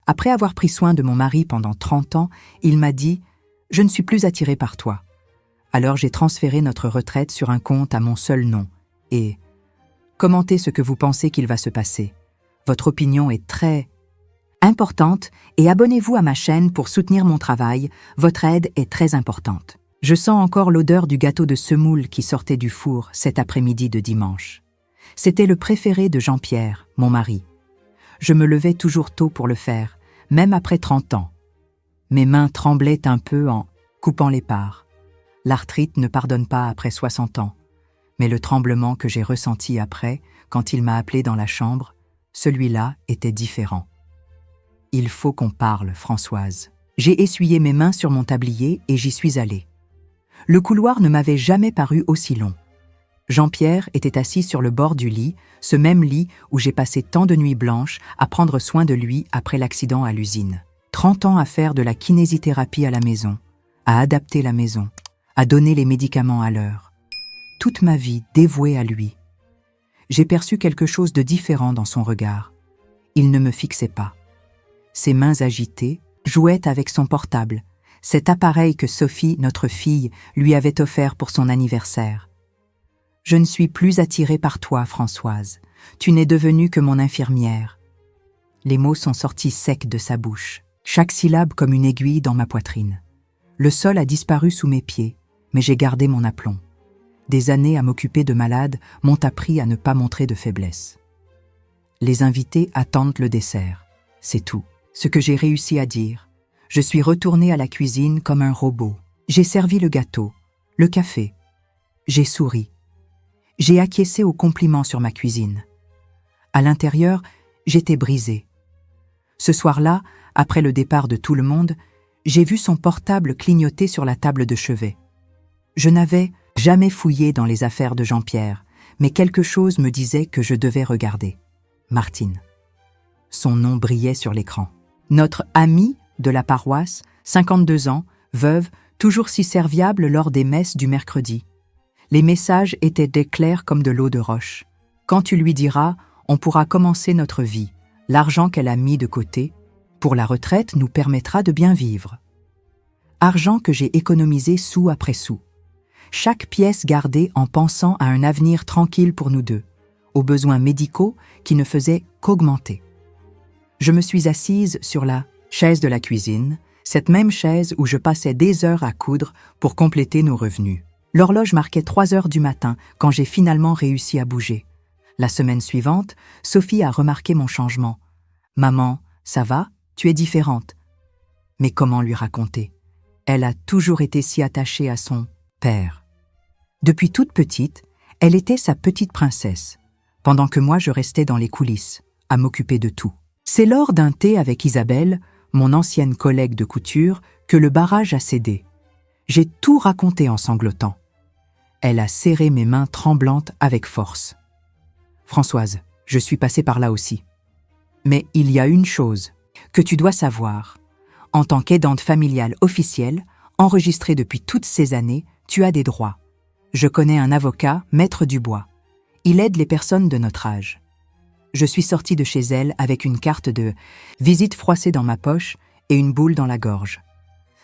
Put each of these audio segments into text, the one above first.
Après avoir pris soin de mon mari pendant 30 ans, il m'a dit « Je ne suis plus attiré par toi ». Alors j'ai transféré notre retraite sur un compte à mon seul nom et commentez ce que vous pensez qu'il va se passer. Votre opinion est très importante et abonnez-vous à ma chaîne pour soutenir mon travail, votre aide est très importante. Je sens encore l'odeur du gâteau de semoule qui sortait du four cet après-midi de dimanche. C'était le préféré de Jean-Pierre, mon mari. Je me levais toujours tôt pour le faire, même après 30 ans. Mes mains tremblaient un peu en coupant les parts. L'arthrite ne pardonne pas après 60 ans, mais le tremblement que j'ai ressenti après, quand il m'a appelé dans la chambre, celui-là était différent. Il faut qu'on parle, Françoise. J'ai essuyé mes mains sur mon tablier et j'y suis allée. Le couloir ne m'avait jamais paru aussi long. Jean-Pierre était assis sur le bord du lit, ce même lit où j'ai passé tant de nuits blanches à prendre soin de lui après l'accident à l'usine. 30 ans à faire de la kinésithérapie à la maison, à adapter la maison, à donner les médicaments à l'heure. Toute ma vie dévouée à lui. J'ai perçu quelque chose de différent dans son regard. Il ne me fixait pas. Ses mains agitées jouaient avec son portable, cet appareil que Sophie, notre fille, lui avait offert pour son anniversaire. « Je ne suis plus attirée par toi, Françoise. Tu n'es devenue que mon infirmière. » Les mots sont sortis secs de sa bouche, chaque syllabe comme une aiguille dans ma poitrine. Le sol a disparu sous mes pieds, mais j'ai gardé mon aplomb. Des années à m'occuper de malades m'ont appris à ne pas montrer de faiblesse. Les invités attendent le dessert. C'est tout. Ce que j'ai réussi à dire. Je suis retournée à la cuisine comme un robot. J'ai servi le gâteau, le café. J'ai souri. J'ai acquiescé aux compliments sur ma cuisine. À l'intérieur, j'étais brisée. Ce soir-là, après le départ de tout le monde, j'ai vu son portable clignoter sur la table de chevet. Je n'avais jamais fouillé dans les affaires de Jean-Pierre, mais quelque chose me disait que je devais regarder. Martine. Son nom brillait sur l'écran. Notre amie de la paroisse, 52 ans, veuve, toujours si serviable lors des messes du mercredi. Les messages étaient clairs comme de l'eau de roche. Quand tu lui diras, on pourra commencer notre vie. L'argent qu'elle a mis de côté, pour la retraite, nous permettra de bien vivre. Argent que j'ai économisé sou après sou. Chaque pièce gardée en pensant à un avenir tranquille pour nous deux, aux besoins médicaux qui ne faisaient qu'augmenter. Je me suis assise sur la chaise de la cuisine, cette même chaise où je passais des heures à coudre pour compléter nos revenus. L'horloge marquait 3 heures du matin quand j'ai finalement réussi à bouger. La semaine suivante, Sophie a remarqué mon changement. « Maman, ça va? Tu es différente. » Mais comment lui raconter? Elle a toujours été si attachée à son père. Depuis toute petite, elle était sa petite princesse, pendant que moi je restais dans les coulisses, à m'occuper de tout. C'est lors d'un thé avec Isabelle, mon ancienne collègue de couture, que le barrage a cédé. J'ai tout raconté en sanglotant. Elle a serré mes mains tremblantes avec force. « Françoise, je suis passée par là aussi. Mais il y a une chose que tu dois savoir. En tant qu'aidante familiale officielle, enregistrée depuis toutes ces années, tu as des droits. Je connais un avocat, Maître Dubois. Il aide les personnes de notre âge. » Je suis sortie de chez elle avec une carte de visite froissée dans ma poche et une boule dans la gorge.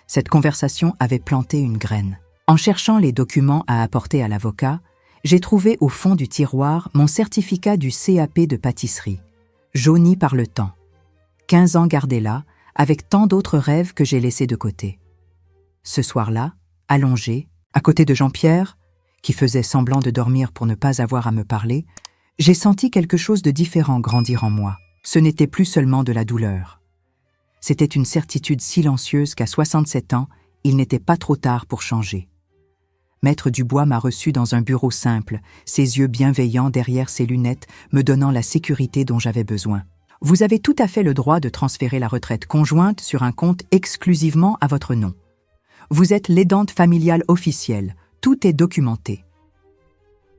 Cette conversation avait planté une graine. En cherchant les documents à apporter à l'avocat, j'ai trouvé au fond du tiroir mon certificat du CAP de pâtisserie, jauni par le temps. 15 ans gardés là, avec tant d'autres rêves que j'ai laissés de côté. Ce soir-là, allongée, à côté de Jean-Pierre, qui faisait semblant de dormir pour ne pas avoir à me parler, j'ai senti quelque chose de différent grandir en moi. Ce n'était plus seulement de la douleur. C'était une certitude silencieuse qu'à 67 ans, il n'était pas trop tard pour changer. Maître Dubois m'a reçu dans un bureau simple, ses yeux bienveillants derrière ses lunettes, me donnant la sécurité dont j'avais besoin. « Vous avez tout à fait le droit de transférer la retraite conjointe sur un compte exclusivement à votre nom. Vous êtes l'aidante familiale officielle, tout est documenté. »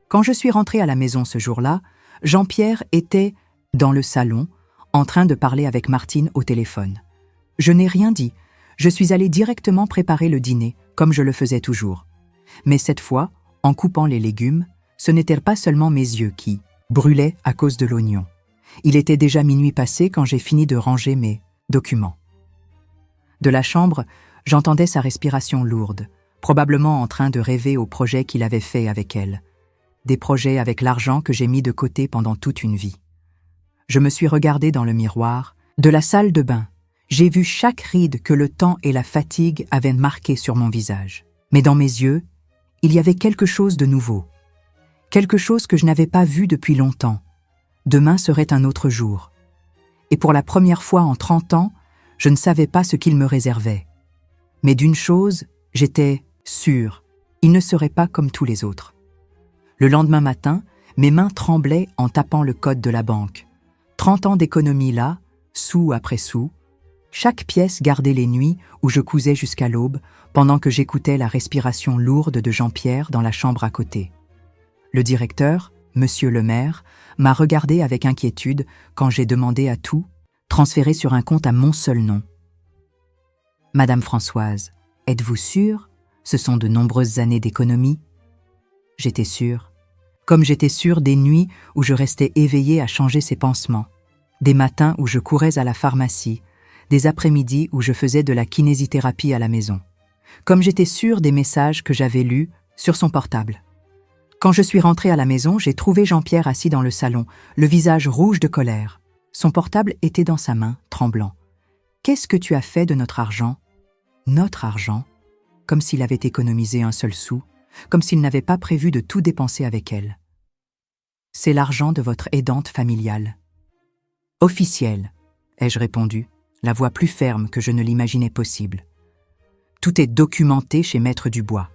Quand je suis rentrée à la maison ce jour-là, Jean-Pierre était dans le salon, en train de parler avec Martine au téléphone. Je n'ai rien dit, je suis allée directement préparer le dîner, comme je le faisais toujours. Mais cette fois, en coupant les légumes, ce n'étaient pas seulement mes yeux qui brûlaient à cause de l'oignon. Il était déjà minuit passé quand j'ai fini de ranger mes Document. De la chambre, j'entendais sa respiration lourde, probablement en train de rêver aux projets qu'il avait faits avec elle. Des projets avec l'argent que j'ai mis de côté pendant toute une vie. Je me suis regardée dans le miroir. De la salle de bain, j'ai vu chaque ride que le temps et la fatigue avaient marqué sur mon visage. Mais dans mes yeux, il y avait quelque chose de nouveau. Quelque chose que je n'avais pas vu depuis longtemps. Demain serait un autre jour. Et pour la première fois en 30 ans, je ne savais pas ce qu'il me réservait. Mais d'une chose, j'étais sûre, il ne serait pas comme tous les autres. Le lendemain matin, mes mains tremblaient en tapant le code de la banque. 30 ans d'économie là, sou après sou. Chaque pièce gardait les nuits où je cousais jusqu'à l'aube, pendant que j'écoutais la respiration lourde de Jean-Pierre dans la chambre à côté. Le directeur, Monsieur le maire, m'a regardé avec inquiétude quand j'ai demandé à tout transférer sur un compte à mon seul nom. « Madame Françoise, êtes-vous sûre? Ce sont de nombreuses années d'économie. » J'étais sûre. Comme j'étais sûre des nuits où je restais éveillée à changer ses pansements, des matins où je courais à la pharmacie, des après-midi où je faisais de la kinésithérapie à la maison. Comme j'étais sûre des messages que j'avais lus sur son portable. Quand je suis rentrée à la maison, j'ai trouvé Jean-Pierre assis dans le salon, le visage rouge de colère. Son portable était dans sa main, tremblant. « Qu'est-ce que tu as fait de notre argent ?»« Notre argent ?» Comme s'il avait économisé un seul sou, comme s'il n'avait pas prévu de tout dépenser avec elle. « C'est l'argent de votre aidante familiale. »« Officiel », ai-je répondu, la voix plus ferme que je ne l'imaginais possible. « Tout est documenté chez Maître Dubois. »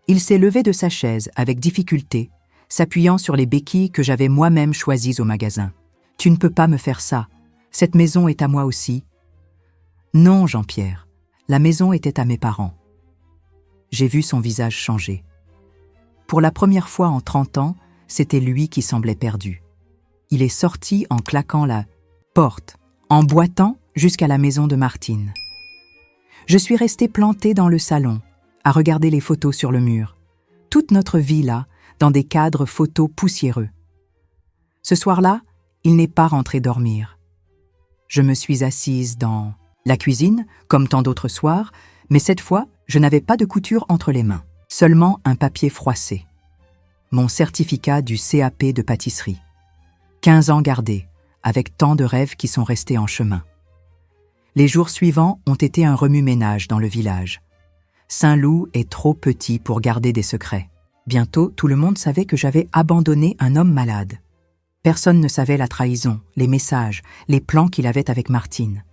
Il s'est levé de sa chaise avec difficulté, s'appuyant sur les béquilles que j'avais moi-même choisies au magasin. « Tu ne peux pas me faire ça. Cette maison est à moi aussi. »« Non, Jean-Pierre, la maison était à mes parents. » J'ai vu son visage changer. Pour la première fois en 30 ans, c'était lui qui semblait perdu. Il est sorti en claquant la porte, en boitant jusqu'à la maison de Martine. Je suis restée plantée dans le salon, à regarder les photos sur le mur. Toute notre vie là, dans des cadres photos poussiéreux. Ce soir-là, il n'est pas rentré dormir. Je me suis assise dans la cuisine, comme tant d'autres soirs, mais cette fois, je n'avais pas de couture entre les mains. Seulement un papier froissé. Mon certificat du CAP de pâtisserie. 15 ans gardés, avec tant de rêves qui sont restés en chemin. Les jours suivants ont été un remue-ménage dans le village. Saint-Loup est trop petit pour garder des secrets. Bientôt, tout le monde savait que j'avais abandonné un homme malade. Personne ne savait la trahison, les messages, les plans qu'il avait avec Martine.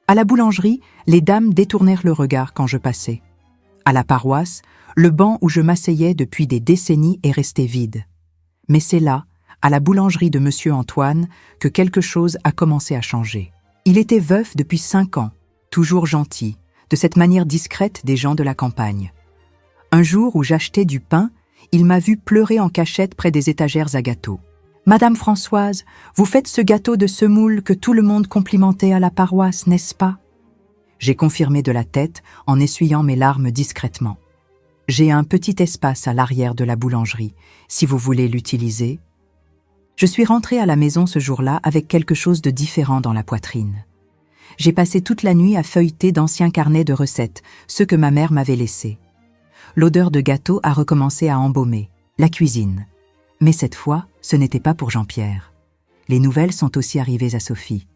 À la boulangerie, les dames détournèrent le regard quand je passais. À la paroisse, le banc où je m'asseyais depuis des décennies est resté vide. Mais c'est là, à la boulangerie de Monsieur Antoine, que quelque chose a commencé à changer. Il était veuf depuis 5 ans, toujours gentil, de cette manière discrète des gens de la campagne. Un jour où j'achetais du pain, il m'a vu pleurer en cachette près des étagères à gâteaux. « Madame Françoise, vous faites ce gâteau de semoule que tout le monde complimentait à la paroisse, n'est-ce pas ?» J'ai confirmé de la tête en essuyant mes larmes discrètement. « J'ai un petit espace à l'arrière de la boulangerie, si vous voulez l'utiliser. » Je suis rentrée à la maison ce jour-là avec quelque chose de différent dans la poitrine. J'ai passé toute la nuit à feuilleter d'anciens carnets de recettes, ceux que ma mère m'avait laissés. L'odeur de gâteau a recommencé à embaumer, la cuisine. Mais cette fois, ce n'était pas pour Jean-Pierre. Les nouvelles sont aussi arrivées à Sophie.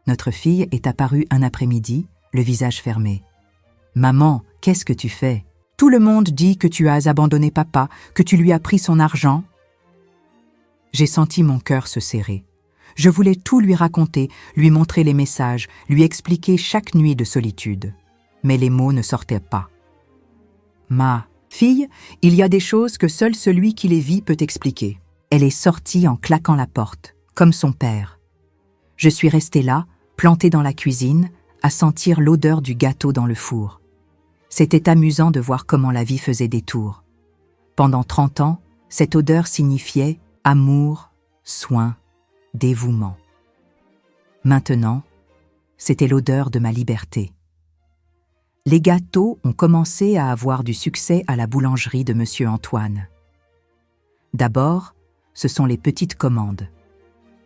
Notre fille est apparue un après-midi, le visage fermé. « Maman, qu'est-ce que tu fais? Tout le monde dit que tu as abandonné papa, que tu lui as pris son argent. » J'ai senti mon cœur se serrer. Je voulais tout lui raconter, lui montrer les messages, lui expliquer chaque nuit de solitude. Mais les mots ne sortaient pas. « Ma fille, il y a des choses que seul celui qui les vit peut expliquer. » Elle est sortie en claquant la porte, comme son père. Je suis restée là, plantée dans la cuisine, à sentir l'odeur du gâteau dans le four. C'était amusant de voir comment la vie faisait des tours. Pendant 30 ans, cette odeur signifiait amour, soin, dévouement. Maintenant, c'était l'odeur de ma liberté. Les gâteaux ont commencé à avoir du succès à la boulangerie de Monsieur Antoine. D'abord, ce sont les petites commandes.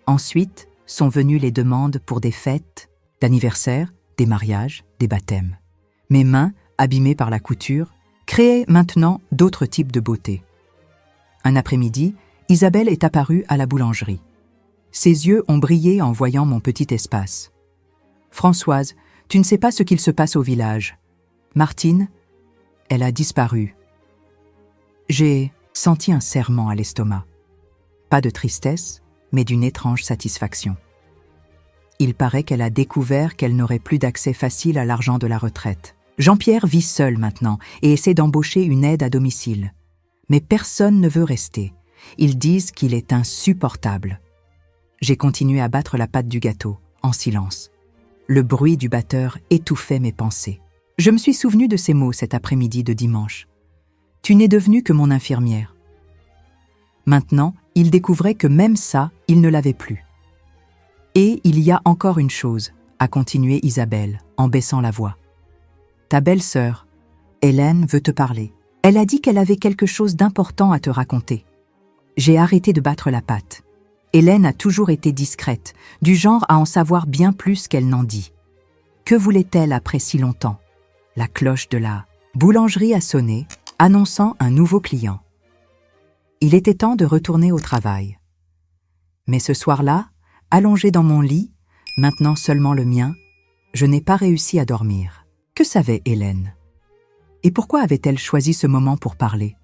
Ensuite, sont venues les demandes pour des fêtes, d'anniversaires, des mariages, des baptêmes. Mes mains, abîmées par la couture, créaient maintenant d'autres types de beauté. Un après-midi, Isabelle est apparue à la boulangerie. Ses yeux ont brillé en voyant mon petit espace. « Françoise, tu ne sais pas ce qu'il se passe au village. Martine, elle a disparu. » J'ai senti un serrement à l'estomac. Pas de tristesse, mais d'une étrange satisfaction. Il paraît qu'elle a découvert qu'elle n'aurait plus d'accès facile à l'argent de la retraite. Jean-Pierre vit seul maintenant et essaie d'embaucher une aide à domicile. Mais personne ne veut rester. Ils disent qu'il est insupportable. J'ai continué à battre la pâte du gâteau, en silence. Le bruit du batteur étouffait mes pensées. Je me suis souvenu de ces mots cet après-midi de dimanche. « Tu n'es devenue que mon infirmière. » Maintenant, il découvrait que même ça, il ne l'avait plus. « Et il y a encore une chose, » a continué Isabelle, en baissant la voix. « Ta belle-sœur, Hélène, veut te parler. Elle a dit qu'elle avait quelque chose d'important à te raconter. » J'ai arrêté de battre la pâte. Hélène a toujours été discrète, du genre à en savoir bien plus qu'elle n'en dit. Que voulait-elle après si longtemps? La cloche de la boulangerie a sonné, annonçant un nouveau client. Il était temps de retourner au travail. Mais ce soir-là, allongé dans mon lit, maintenant seulement le mien, je n'ai pas réussi à dormir. Que savait Hélène? Et pourquoi avait-elle choisi ce moment pour parler?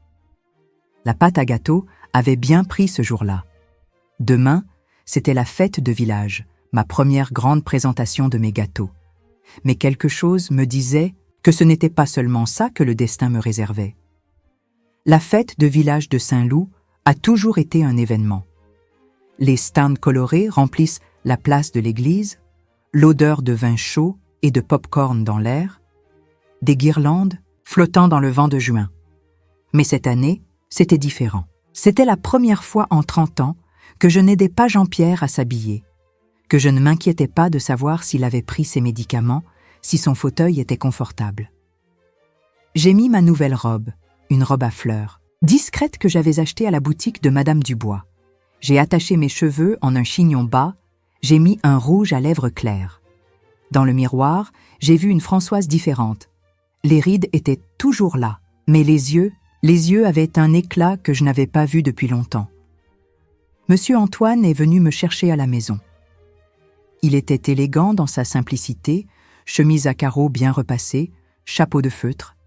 La pâte à gâteau avait bien pris ce jour-là. Demain, c'était la fête de village, ma première grande présentation de mes gâteaux. Mais quelque chose me disait que ce n'était pas seulement ça que le destin me réservait. La fête de village de Saint-Loup a toujours été un événement. Les stands colorés remplissent la place de l'église, l'odeur de vin chaud et de pop-corn dans l'air, des guirlandes flottant dans le vent de juin. Mais cette année, c'était différent. C'était la première fois en 30 ans que je n'aidais pas Jean-Pierre à s'habiller, que je ne m'inquiétais pas de savoir s'il avait pris ses médicaments, si son fauteuil était confortable. J'ai mis ma nouvelle robe, une robe à fleurs, discrète que j'avais achetée à la boutique de Madame Dubois. J'ai attaché mes cheveux en un chignon bas, j'ai mis un rouge à lèvres claires. Dans le miroir, j'ai vu une Françoise différente. Les rides étaient toujours là, mais les yeux avaient un éclat que je n'avais pas vu depuis longtemps. Monsieur Antoine est venu me chercher à la maison. Il était élégant dans sa simplicité, chemise à carreaux bien repassée, chapeau de feutre.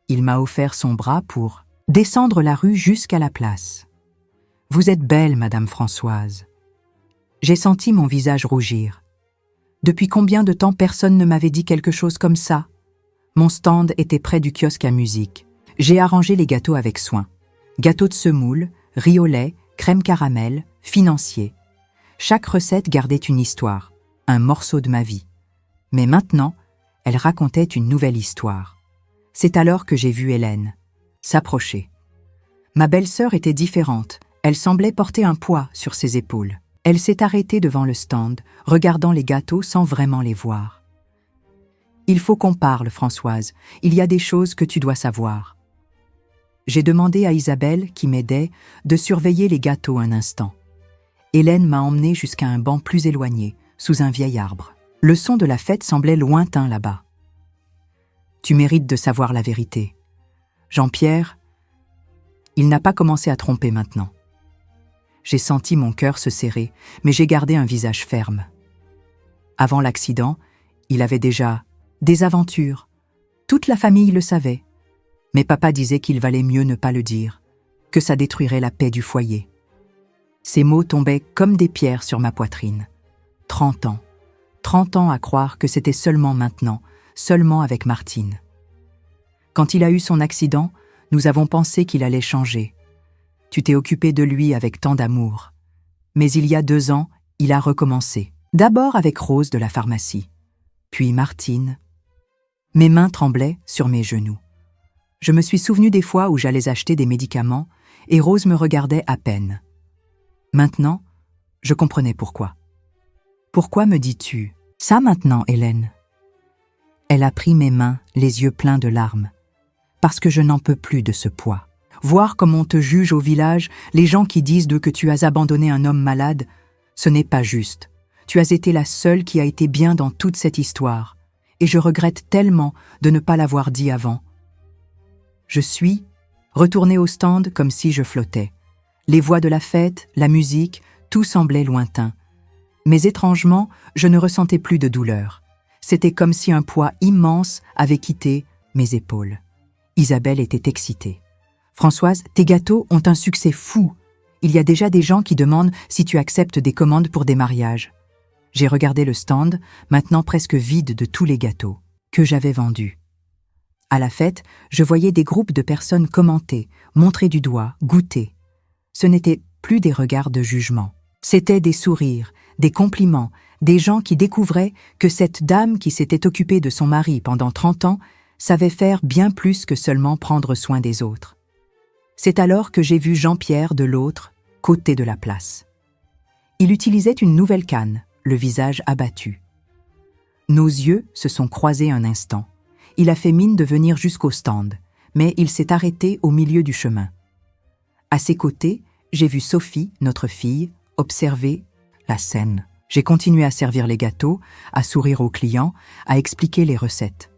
Il m'a offert son bras pour descendre la rue jusqu'à la place. « Vous êtes belle, Madame Françoise. » J'ai senti mon visage rougir. Depuis combien de temps personne ne m'avait dit quelque chose comme ça? Mon stand était près du kiosque à musique. J'ai arrangé les gâteaux avec soin. Gâteau de semoule, riz au lait, crème caramel, financier. Chaque recette gardait une histoire, un morceau de ma vie. Mais maintenant, elle racontait une nouvelle histoire. C'est alors que j'ai vu Hélène s'approcher. Ma belle-sœur était différente, elle semblait porter un poids sur ses épaules. Elle s'est arrêtée devant le stand, regardant les gâteaux sans vraiment les voir. « Il faut qu'on parle, Françoise, il y a des choses que tu dois savoir. » J'ai demandé à Isabelle, qui m'aidait, de surveiller les gâteaux un instant. Hélène m'a emmenée jusqu'à un banc plus éloigné, sous un vieil arbre. Le son de la fête semblait lointain là-bas. « Tu mérites de savoir la vérité. Jean-Pierre, il n'a pas commencé à tromper maintenant. » J'ai senti mon cœur se serrer, mais j'ai gardé un visage ferme. Avant l'accident, il avait déjà des aventures. Toute la famille le savait. Mais papa disait qu'il valait mieux ne pas le dire, que ça détruirait la paix du foyer. Ces mots tombaient comme des pierres sur ma poitrine. 30 ans. 30 ans à croire que c'était seulement maintenant, seulement avec Martine. Quand il a eu son accident, nous avons pensé qu'il allait changer. Tu t'es occupé de lui avec tant d'amour. Mais il y a 2 ans, il a recommencé. D'abord avec Rose de la pharmacie, puis Martine. Mes mains tremblaient sur mes genoux. Je me suis souvenu des fois où j'allais acheter des médicaments et Rose me regardait à peine. Maintenant, je comprenais pourquoi. Pourquoi me dis-tu ça maintenant, Hélène? Elle a pris mes mains, les yeux pleins de larmes. Parce que je n'en peux plus de ce poids. Voir comme on te juge au village, les gens qui disent que tu as abandonné un homme malade, ce n'est pas juste. Tu as été la seule qui a été bien dans toute cette histoire, et je regrette tellement de ne pas l'avoir dit avant. » Je suis retournée au stand comme si je flottais. Les voix de la fête, la musique, tout semblait lointain. Mais étrangement, je ne ressentais plus de douleur. C'était comme si un poids immense avait quitté mes épaules. Isabelle était excitée. « Françoise, tes gâteaux ont un succès fou. Il y a déjà des gens qui demandent si tu acceptes des commandes pour des mariages. » J'ai regardé le stand, maintenant presque vide de tous les gâteaux que j'avais vendus. À la fête, je voyais des groupes de personnes commenter, montrer du doigt, goûter. Ce n'étaient plus des regards de jugement. C'étaient des sourires, des compliments, des gens qui découvraient que cette dame qui s'était occupée de son mari pendant 30 ans savait faire bien plus que seulement prendre soin des autres. C'est alors que j'ai vu Jean-Pierre de l'autre côté de la place. Il utilisait une nouvelle canne, le visage abattu. Nos yeux se sont croisés un instant. Il a fait mine de venir jusqu'au stand, mais il s'est arrêté au milieu du chemin. À ses côtés, j'ai vu Sophie, notre fille, observer la scène. J'ai continué à servir les gâteaux, à sourire aux clients, à expliquer les recettes.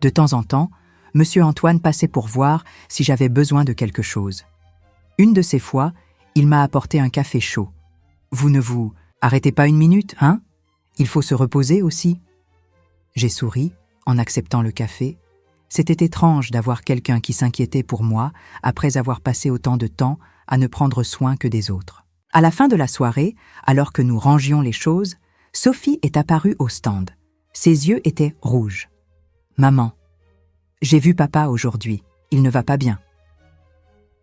De temps en temps, Monsieur Antoine passait pour voir si j'avais besoin de quelque chose. Une de ces fois, il m'a apporté un café chaud. « Vous ne vous arrêtez pas une minute, hein? Il faut se reposer aussi. » J'ai souri en acceptant le café. C'était étrange d'avoir quelqu'un qui s'inquiétait pour moi après avoir passé autant de temps à ne prendre soin que des autres. À la fin de la soirée, alors que nous rangions les choses, Sophie est apparue au stand. Ses yeux étaient rouges. « Maman, j'ai vu papa aujourd'hui, il ne va pas bien. »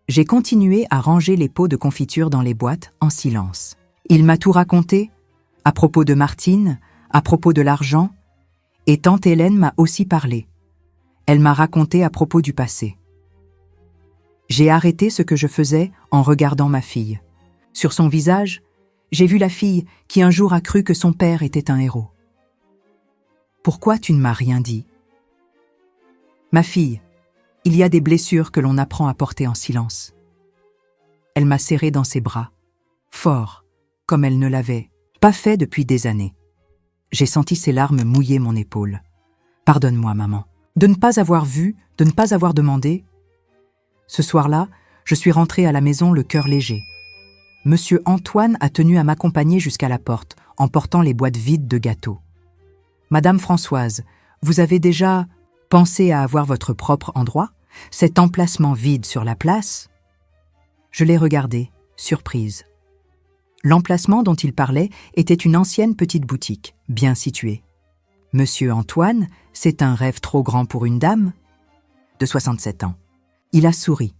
J'ai continué à ranger les pots de confiture dans les boîtes en silence. Il m'a tout raconté, à propos de Martine, à propos de l'argent, et tante Hélène m'a aussi parlé. Elle m'a raconté à propos du passé. J'ai arrêté ce que je faisais en regardant ma fille. Sur son visage, j'ai vu la fille qui un jour a cru que son père était un héros. « Pourquoi tu ne m'as rien dit ? » « Ma fille, il y a des blessures que l'on apprend à porter en silence. » Elle m'a serré dans ses bras, fort, comme elle ne l'avait pas fait depuis des années. J'ai senti ses larmes mouiller mon épaule. « Pardonne-moi, maman, de ne pas avoir vu, de ne pas avoir demandé. » Ce soir-là, je suis rentrée à la maison le cœur léger. Monsieur Antoine a tenu à m'accompagner jusqu'à la porte, en portant les boîtes vides de gâteaux. « Madame Françoise, vous avez déjà pensé à avoir votre propre endroit? Cet emplacement vide sur la place ?» Je l'ai regardé, surprise. L'emplacement dont il parlait était une ancienne petite boutique, bien située. « Monsieur Antoine, c'est un rêve trop grand pour une dame ?» De 67 ans. Il a souri,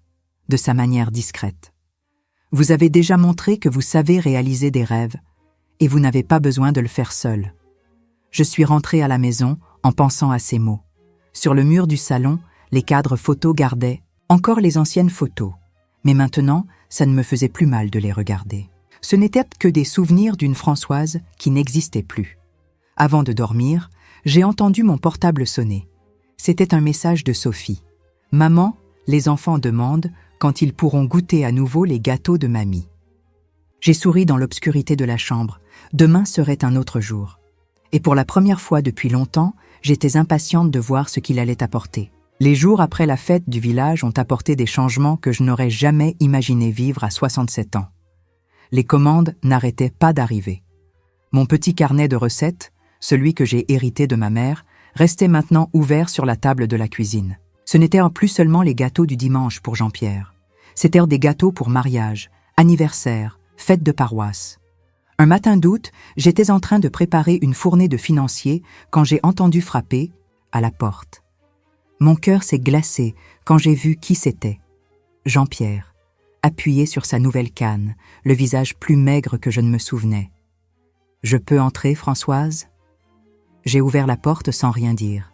de sa manière discrète. « Vous avez déjà montré que vous savez réaliser des rêves, et vous n'avez pas besoin de le faire seul. » Je suis rentrée à la maison en pensant à ces mots. Sur le mur du salon, les cadres photos gardaient encore les anciennes photos. Mais maintenant, ça ne me faisait plus mal de les regarder. Ce n'étaient que des souvenirs d'une Françoise qui n'existait plus. Avant de dormir, j'ai entendu mon portable sonner. C'était un message de Sophie. « Maman, les enfants demandent quand ils pourront goûter à nouveau les gâteaux de mamie. » J'ai souri dans l'obscurité de la chambre. Demain serait un autre jour. Et pour la première fois depuis longtemps, j'étais impatiente de voir ce qu'il allait apporter. Les jours après la fête du village ont apporté des changements que je n'aurais jamais imaginé vivre à 67 ans. Les commandes n'arrêtaient pas d'arriver. Mon petit carnet de recettes, celui que j'ai hérité de ma mère, restait maintenant ouvert sur la table de la cuisine. Ce n'étaient plus seulement les gâteaux du dimanche pour Jean-Pierre. C'étaient des gâteaux pour mariage, anniversaire, fête de paroisse. Un matin d'août, j'étais en train de préparer une fournée de financiers quand j'ai entendu frapper à la porte. Mon cœur s'est glacé quand j'ai vu qui c'était. Jean-Pierre, appuyé sur sa nouvelle canne, le visage plus maigre que je ne me souvenais. « Je peux entrer, Françoise ?» J'ai ouvert la porte sans rien dire.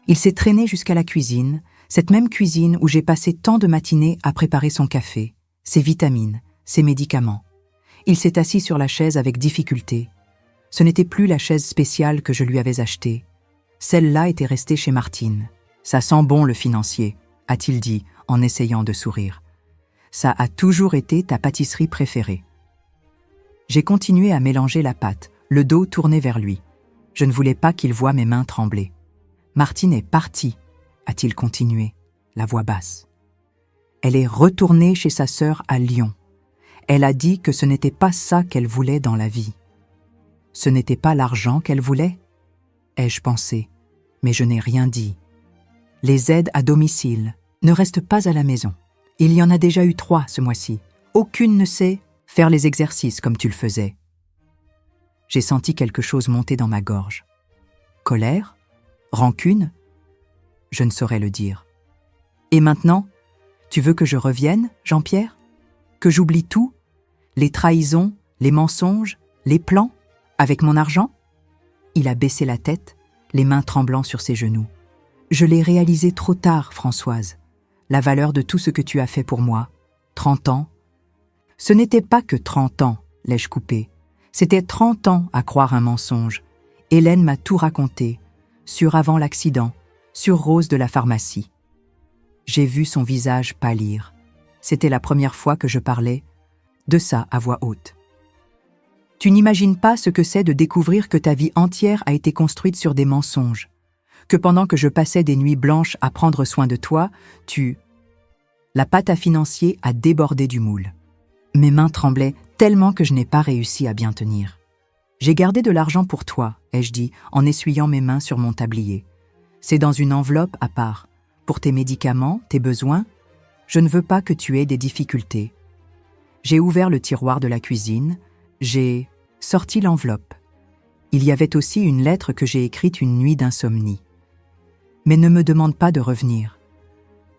Il s'est traîné jusqu'à la cuisine, cette même cuisine où j'ai passé tant de matinées à préparer son café, ses vitamines, ses médicaments. Il s'est assis sur la chaise avec difficulté. Ce n'était plus la chaise spéciale que je lui avais achetée. Celle-là était restée chez Martine. « Ça sent bon le financier », a-t-il dit en essayant de sourire. « Ça a toujours été ta pâtisserie préférée. » J'ai continué à mélanger la pâte, le dos tourné vers lui. Je ne voulais pas qu'il voie mes mains trembler. « Martine est partie », a-t-il continué, la voix basse. « Elle est retournée chez sa sœur à Lyon. Elle a dit que ce n'était pas ça qu'elle voulait dans la vie. Ce n'était pas l'argent qu'elle voulait, ai-je pensé, mais je n'ai rien dit. Les aides à domicile ne restent pas à la maison. Il y en a déjà eu 3 ce mois-ci. Aucune ne sait faire les exercices comme tu le faisais. » J'ai senti quelque chose monter dans ma gorge. Colère? Rancune? Je ne saurais le dire. « Et maintenant, tu veux que je revienne, Jean-Pierre? Que j'oublie tout? Les trahisons, les mensonges, les plans, avec mon argent ?» Il a baissé la tête, les mains tremblant sur ses genoux. « Je l'ai réalisé trop tard, Françoise. La valeur de tout ce que tu as fait pour moi. 30 ans. Ce n'était pas que 30 ans, l'ai-je coupé. C'était 30 ans à croire un mensonge. Hélène m'a tout raconté, sur avant l'accident, sur Rose de la pharmacie. J'ai vu son visage pâlir. C'était la première fois que je parlais de ça à voix haute. Tu n'imagines pas ce que c'est de découvrir que ta vie entière a été construite sur des mensonges, que pendant que je passais des nuits blanches à prendre soin de toi, La pâte à financier a débordé du moule. Mes mains tremblaient tellement que je n'ai pas réussi à bien tenir. J'ai gardé de l'argent pour toi, ai-je dit, en essuyant mes mains sur mon tablier. C'est dans une enveloppe à part. Pour tes médicaments, tes besoins, je ne veux pas que tu aies des difficultés. J'ai ouvert le tiroir de la cuisine, j'ai sorti l'enveloppe. Il y avait aussi une lettre que j'ai écrite une nuit d'insomnie. Mais ne me demande pas de revenir.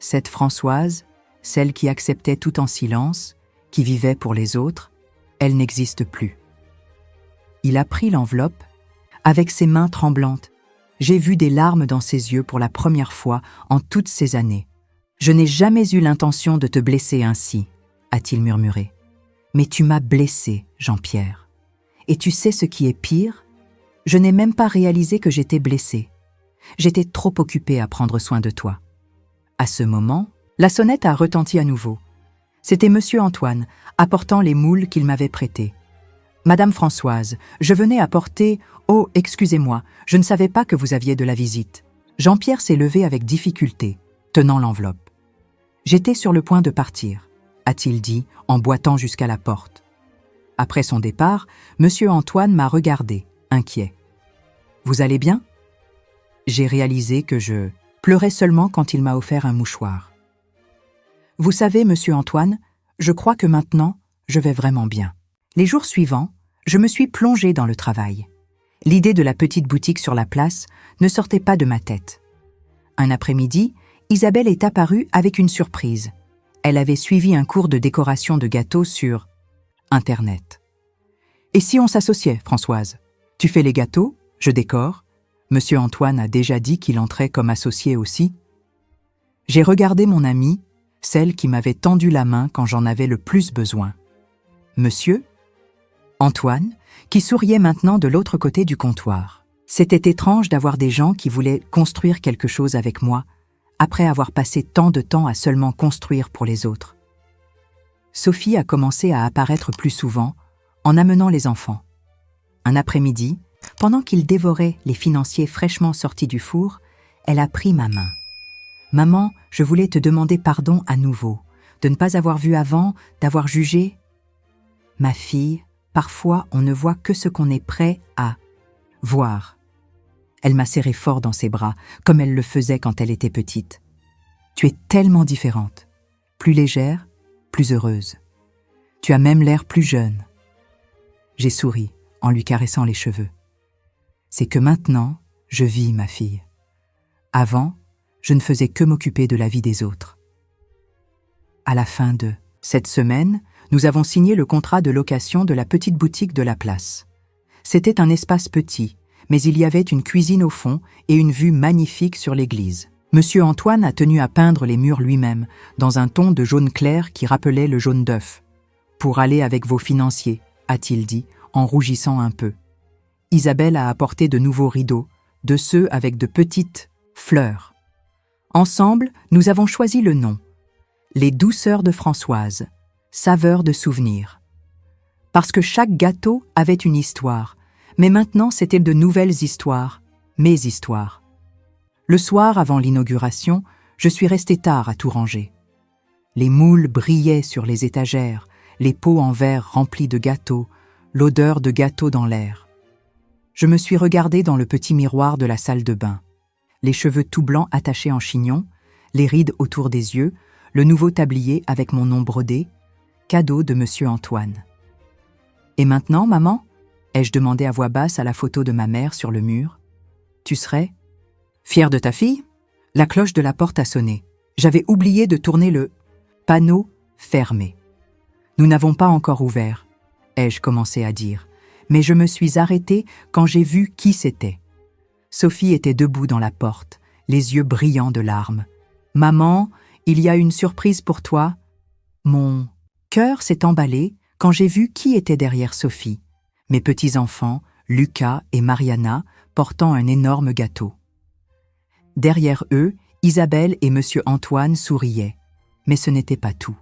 Cette Françoise, celle qui acceptait tout en silence, qui vivait pour les autres, elle n'existe plus. Il a pris l'enveloppe, avec ses mains tremblantes. J'ai vu des larmes dans ses yeux pour la première fois en toutes ces années. « Je n'ai jamais eu l'intention de te blesser ainsi », a-t-il murmuré. « Mais tu m'as blessé, Jean-Pierre. Et tu sais ce qui est pire? Je n'ai même pas réalisé que j'étais blessée. J'étais trop occupée à prendre soin de toi. » À ce moment, la sonnette a retenti à nouveau. C'était Monsieur Antoine, apportant les moules qu'il m'avait prêtés. « Madame Françoise, je venais apporter... Oh, excusez-moi, je ne savais pas que vous aviez de la visite. » Jean-Pierre s'est levé avec difficulté, tenant l'enveloppe. « J'étais sur le point de partir, » a-t-il dit, en boitant jusqu'à la porte. Après son départ, Monsieur Antoine m'a regardé, inquiet. « Vous allez bien ?» J'ai réalisé que je pleurais seulement quand il m'a offert un mouchoir. « Vous savez, Monsieur Antoine, je crois que maintenant, je vais vraiment bien. » Les jours suivants, je me suis plongée dans le travail. L'idée de la petite boutique sur la place ne sortait pas de ma tête. Un après-midi, Isabelle est apparue avec une surprise. Elle avait suivi un cours de décoration de gâteaux sur Internet. « Et si on s'associait, Françoise? Tu fais les gâteaux, je décore. Monsieur Antoine a déjà dit qu'il entrait comme associé aussi. » J'ai regardé mon amie, celle qui m'avait tendu la main quand j'en avais le plus besoin. Monsieur Antoine, qui souriait maintenant de l'autre côté du comptoir. C'était étrange d'avoir des gens qui voulaient construire quelque chose avec moi, après avoir passé tant de temps à seulement construire pour les autres. Sophie a commencé à apparaître plus souvent, en amenant les enfants. Un après-midi, pendant qu'ils dévoraient les financiers fraîchement sortis du four, elle a pris ma main. « Maman, je voulais te demander pardon à nouveau, de ne pas avoir vu avant, d'avoir jugé. » « Ma fille, parfois on ne voit que ce qu'on est prêt à voir. » Elle m'a serré fort dans ses bras, comme elle le faisait quand elle était petite. « Tu es tellement différente, plus légère, plus heureuse. Tu as même l'air plus jeune. » J'ai souri en lui caressant les cheveux. « C'est que maintenant, je vis, ma fille. Avant, je ne faisais que m'occuper de la vie des autres. » À la fin de cette semaine, nous avons signé le contrat de location de la petite boutique de la place. C'était un espace petit, mais il y avait une cuisine au fond et une vue magnifique sur l'église. Monsieur Antoine a tenu à peindre les murs lui-même, dans un ton de jaune clair qui rappelait le jaune d'œuf. « Pour aller avec vos financiers », a-t-il dit, en rougissant un peu. Isabelle a apporté de nouveaux rideaux, de ceux avec de petites fleurs. Ensemble, nous avons choisi le nom. Les douceurs de Françoise, saveur de souvenirs. Parce que chaque gâteau avait une histoire, Mais maintenant, c'étaient de nouvelles histoires, mes histoires. Le soir, avant l'inauguration, je suis restée tard à tout ranger. Les moules brillaient sur les étagères, les pots en verre remplis de gâteaux, l'odeur de gâteaux dans l'air. Je me suis regardée dans le petit miroir de la salle de bain. Les cheveux tout blancs attachés en chignon, les rides autour des yeux, le nouveau tablier avec mon nom brodé, cadeau de Monsieur Antoine. « Et maintenant, maman ?» ai-je demandé à voix basse à la photo de ma mère sur le mur. « Tu serais fière de ta fille ?» La cloche de la porte a sonné. J'avais oublié de tourner le panneau fermé. « Nous n'avons pas encore ouvert », ai-je commencé à dire, mais je me suis arrêtée quand j'ai vu qui c'était. Sophie était debout dans la porte, les yeux brillants de larmes. « Maman, il y a une surprise pour toi. » Mon cœur s'est emballé quand j'ai vu qui était derrière Sophie. Mes petits-enfants, Lucas et Mariana, portant un énorme gâteau. Derrière eux, Isabelle et Monsieur Antoine souriaient. Mais ce n'était pas tout.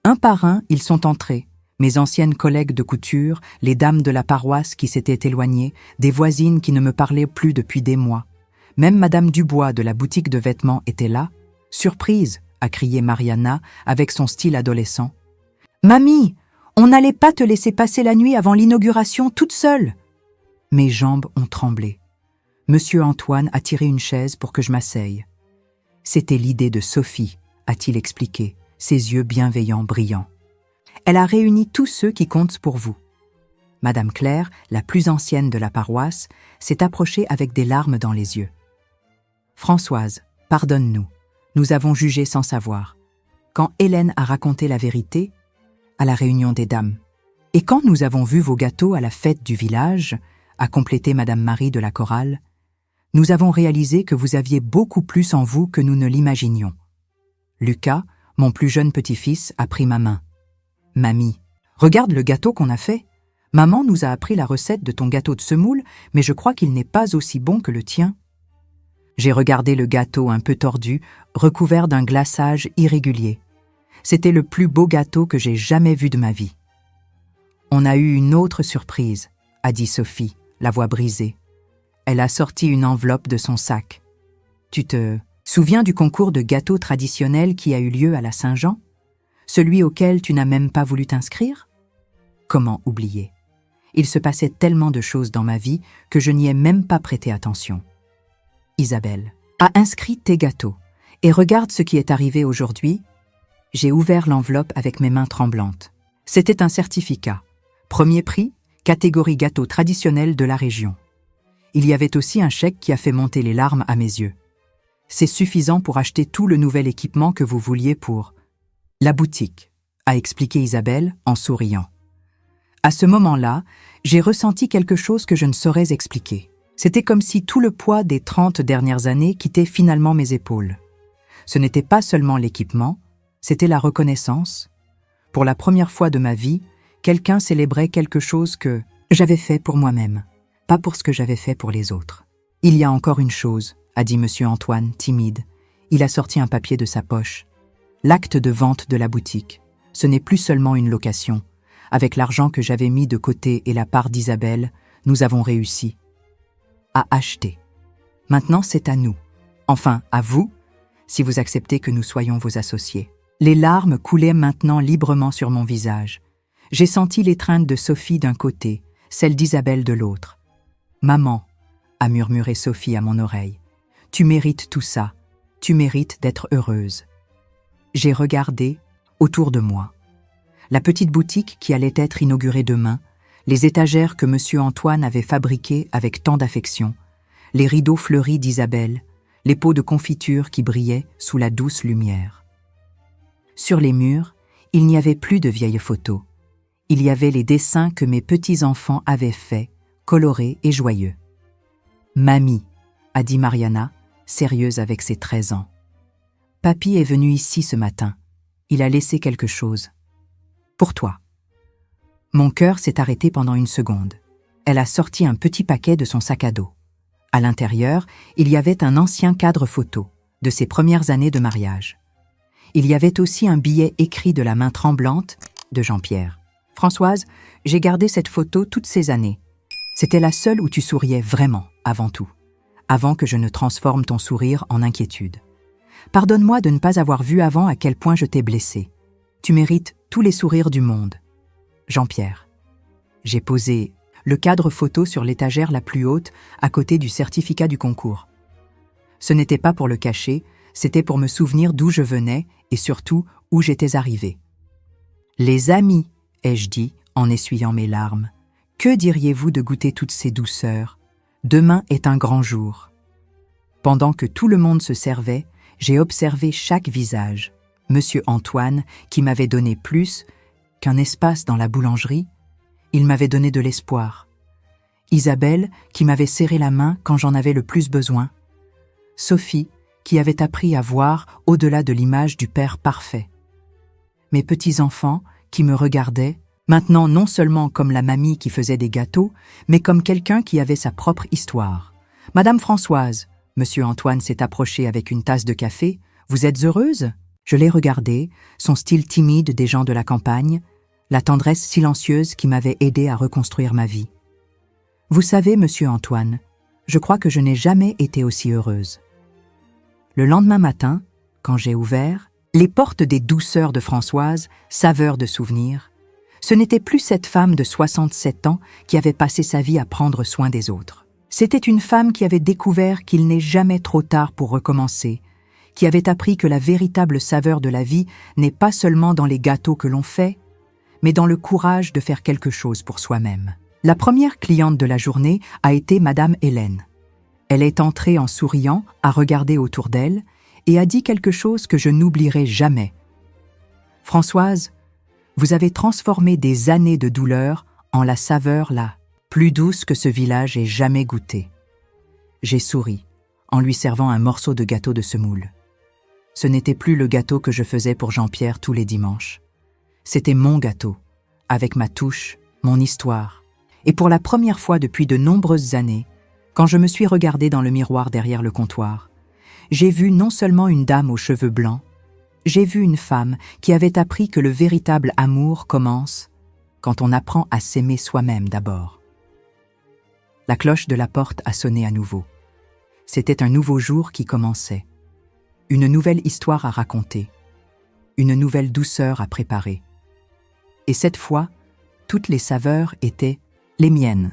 Un par un, ils sont entrés. Mes anciennes collègues de couture, les dames de la paroisse qui s'étaient éloignées, des voisines qui ne me parlaient plus depuis des mois. Même Madame Dubois de la boutique de vêtements était là. « Surprise !» a crié Mariana avec son style adolescent. « Mamie, on n'allait pas te laisser passer la nuit avant l'inauguration toute seule !» Mes jambes ont tremblé. Monsieur Antoine a tiré une chaise pour que je m'asseye. « C'était l'idée de Sophie », a-t-il expliqué, ses yeux bienveillants brillants. « Elle a réuni tous ceux qui comptent pour vous. » Madame Claire, la plus ancienne de la paroisse, s'est approchée avec des larmes dans les yeux. « Françoise, pardonne-nous. Nous avons jugé sans savoir. Quand Hélène a raconté la vérité, à la réunion des dames. Et quand nous avons vu vos gâteaux à la fête du village, a complété Madame Marie de la chorale, nous avons réalisé que vous aviez beaucoup plus en vous que nous ne l'imaginions. Lucas, mon plus jeune petit-fils, a pris ma main. « Mamie, regarde le gâteau qu'on a fait. Maman nous a appris la recette de ton gâteau de semoule, mais je crois qu'il n'est pas aussi bon que le tien. » J'ai regardé le gâteau un peu tordu, recouvert d'un glaçage irrégulier. C'était le plus beau gâteau que j'ai jamais vu de ma vie. « On a eu une autre surprise, » a dit Sophie, la voix brisée. Elle a sorti une enveloppe de son sac. « Tu te souviens du concours de gâteaux traditionnels qui a eu lieu à la Saint-Jean? Celui auquel tu n'as même pas voulu t'inscrire? Comment oublier? Il se passait tellement de choses dans ma vie que je n'y ai même pas prêté attention. Isabelle a inscrit tes gâteaux. Et regarde ce qui est arrivé aujourd'hui. » J'ai ouvert l'enveloppe avec mes mains tremblantes. C'était un certificat. Premier prix, catégorie gâteau traditionnel de la région. Il y avait aussi un chèque qui a fait monter les larmes à mes yeux. C'est suffisant pour acheter tout le nouvel équipement que vous vouliez pour la boutique, a expliqué Isabelle en souriant. À ce moment-là, j'ai ressenti quelque chose que je ne saurais expliquer. C'était comme si tout le poids des 30 dernières années quittait finalement mes épaules. Ce n'était pas seulement l'équipement, c'était la reconnaissance. Pour la première fois de ma vie, quelqu'un célébrait quelque chose que j'avais fait pour moi-même, pas pour ce que j'avais fait pour les autres. « Il y a encore une chose », a dit Monsieur Antoine, timide. Il a sorti un papier de sa poche. L'acte de vente de la boutique. Ce n'est plus seulement une location. Avec l'argent que j'avais mis de côté et la part d'Isabelle, nous avons réussi à acheter. Maintenant, c'est à nous. Enfin, à vous, si vous acceptez que nous soyons vos associés. Les larmes coulaient maintenant librement sur mon visage. J'ai senti l'étreinte de Sophie d'un côté, celle d'Isabelle de l'autre. « Maman, » a murmuré Sophie à mon oreille, « tu mérites tout ça. Tu mérites d'être heureuse. » J'ai regardé autour de moi. La petite boutique qui allait être inaugurée demain, les étagères que Monsieur Antoine avait fabriquées avec tant d'affection, les rideaux fleuris d'Isabelle, les pots de confiture qui brillaient sous la douce lumière. Sur les murs, il n'y avait plus de vieilles photos. Il y avait les dessins que mes petits-enfants avaient faits, colorés et joyeux. « Mamie », a dit Mariana, sérieuse avec ses 13 ans. « Papy est venu ici ce matin. Il a laissé quelque chose. Pour toi. » Mon cœur s'est arrêté pendant une seconde. Elle a sorti un petit paquet de son sac à dos. À l'intérieur, il y avait un ancien cadre photo, de ses premières années de mariage. Il y avait aussi un billet écrit de la main tremblante de Jean-Pierre. « Françoise, j'ai gardé cette photo toutes ces années. C'était la seule où tu souriais vraiment, avant tout, avant que je ne transforme ton sourire en inquiétude. Pardonne-moi de ne pas avoir vu avant à quel point je t'ai blessé. Tu mérites tous les sourires du monde. Jean-Pierre. J'ai posé le cadre photo sur l'étagère la plus haute, à côté du certificat du concours. Ce n'était pas pour le cacher, c'était pour me souvenir d'où je venais et surtout où j'étais arrivé. Les amis, ai-je dit en essuyant mes larmes, que diriez-vous de goûter toutes ces douceurs? Demain est un grand jour. Pendant que tout le monde se servait, j'ai observé chaque visage. Monsieur Antoine, qui m'avait donné plus qu'un espace dans la boulangerie, il m'avait donné de l'espoir. Isabelle, qui m'avait serré la main quand j'en avais le plus besoin. Sophie, qui avait appris à voir au-delà de l'image du père parfait. Mes petits-enfants, qui me regardaient, maintenant non seulement comme la mamie qui faisait des gâteaux, mais comme quelqu'un qui avait sa propre histoire. « Madame Françoise », Monsieur Antoine s'est approché avec une tasse de café, « Vous êtes heureuse ?» Je l'ai regardé, son style timide des gens de la campagne, la tendresse silencieuse qui m'avait aidé à reconstruire ma vie. « Vous savez, Monsieur Antoine, je crois que je n'ai jamais été aussi heureuse. » Le lendemain matin, quand j'ai ouvert, les portes des douceurs de Françoise, saveur de souvenirs, ce n'était plus cette femme de 67 ans qui avait passé sa vie à prendre soin des autres. C'était une femme qui avait découvert qu'il n'est jamais trop tard pour recommencer, qui avait appris que la véritable saveur de la vie n'est pas seulement dans les gâteaux que l'on fait, mais dans le courage de faire quelque chose pour soi-même. La première cliente de la journée a été Madame Hélène. Elle est entrée en souriant, a regardé autour d'elle et a dit quelque chose que je n'oublierai jamais. « Françoise, vous avez transformé des années de douleur en la saveur la plus douce que ce village ait jamais goûtée. » J'ai souri, en lui servant un morceau de gâteau de semoule. Ce n'était plus le gâteau que je faisais pour Jean-Pierre tous les dimanches. C'était mon gâteau, avec ma touche, mon histoire. Et pour la première fois depuis de nombreuses années, quand je me suis regardée dans le miroir derrière le comptoir, j'ai vu non seulement une dame aux cheveux blancs, j'ai vu une femme qui avait appris que le véritable amour commence quand on apprend à s'aimer soi-même d'abord. La cloche de la porte a sonné à nouveau. C'était un nouveau jour qui commençait. Une nouvelle histoire à raconter. Une nouvelle douceur à préparer. Et cette fois, toutes les saveurs étaient les miennes.